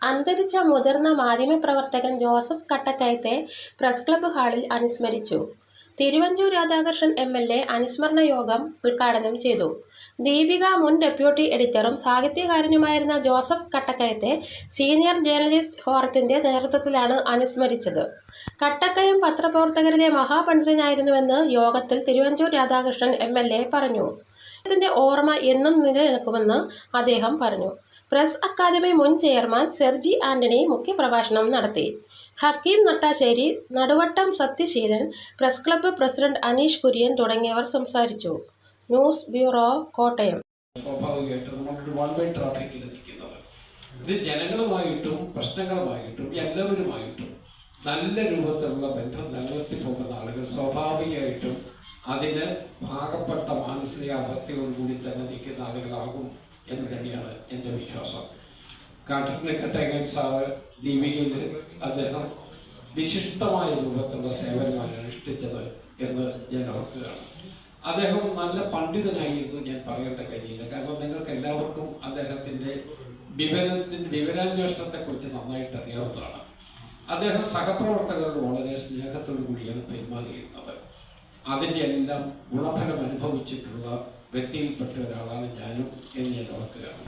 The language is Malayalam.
അന്തരിച്ച മുതിർന്ന മാധ്യമപ്രവർത്തകൻ ജോസഫ് കട്ടക്കയത്തെ പ്രസ് ക്ലബ്ബ് ഹാളിൽ അനുസ്മരിച്ചു. തിരുവഞ്ചൂർ രാധാകൃഷ്ണൻ എം.എൽ.എ. അനുസ്മരണ യോഗം ഉദ്ഘാടനം ചെയ്തു. ദീപിക മുൻ ഡെപ്യൂട്ടി എഡിറ്ററും സാഹിത്യകാരനുമായിരുന്ന ജോസഫ് കട്ടക്കയത്തെ സീനിയർ ജേർണലിസ്റ്റ് ഫോറത്തിന്റെ നേതൃത്വത്തിലാണ് അനുസ്മരിച്ചത്. കട്ടക്കയം പത്രപ്രവർത്തകരിലെ മഹാപണ്ഡിതനായിരുന്നുവെന്ന് യോഗത്തിൽ തിരുവഞ്ചൂർ രാധാകൃഷ്ണൻ എം.എൽ.എ. പറഞ്ഞു. അദ്ദേഹത്തിന്റെ ഓർമ്മ എന്നും നിലനിൽക്കുമെന്ന് അദ്ദേഹം പറഞ്ഞു. പ്രസ് അക്കാദമി മുൻ ചെയർമാൻ സെർജി ആന്റണി മുഖ്യപ്രഭാഷണം നടത്തി. Hakeem Nattassery, Naduvattam Sathyaseelan, press club president Aneesh Kurian തുടങ്ങിയവർ സംസാരിച്ചു. News bureau, Kottayam. സ്വാഭാവികമായിട്ടും നമ്മളൊരു വൺ വേ ട്രാഫിക്കിൽ നിൽക്കുന്നത് ഇത് ജനങ്ങളുമായിട്ടും പ്രശ്നങ്ങളുമായിട്ടും എല്ലാവരുമായിട്ടും നല്ല രൂപത്തിലുള്ള ബന്ധം നിലനിർത്തി പോകുന്ന ആളുകൾ സ്വാഭാവികമായിട്ടും അതിന് പാകപ്പെട്ട മാനസികാവസ്ഥയോടുകൂടി തന്നെ നിൽക്കുന്ന ആളുകളാകും എന്ന് തന്നെയാണ് എൻ്റെ വിശ്വാസം. കട്ടക്കയം സാറ് ദീപികയിൽ അദ്ദേഹം വിശിഷ്ടമായ രൂപത്തിലുള്ള സേവനമാണ് അനുഷ്ഠിച്ചത് എന്ന് ഞാൻ ഓർക്കുകയാണ്. അദ്ദേഹം നല്ല പണ്ഡിതനായിരുന്നു, ഞാൻ പറയേണ്ട കാര്യമില്ല. കാരണം നിങ്ങൾക്ക് എല്ലാവർക്കും അദ്ദേഹത്തിൻ്റെ വിവരാന്വേഷണത്തെക്കുറിച്ച് നന്നായിട്ട് അറിയാവുന്നതാണ്. അദ്ദേഹം സഹപ്രവർത്തകരോട് വളരെ സ്നേഹത്തോടു കൂടിയാണ് പെരുമാറിയിരുന്നത്. അതിൻ്റെ എല്ലാം ഗുണഫലം അനുഭവിച്ചിട്ടുള്ള വ്യക്തിയിൽപ്പെട്ട ഒരാളാണ് ഞാനും എന്ന് ഞാൻ ഓർക്കുകയാണ്.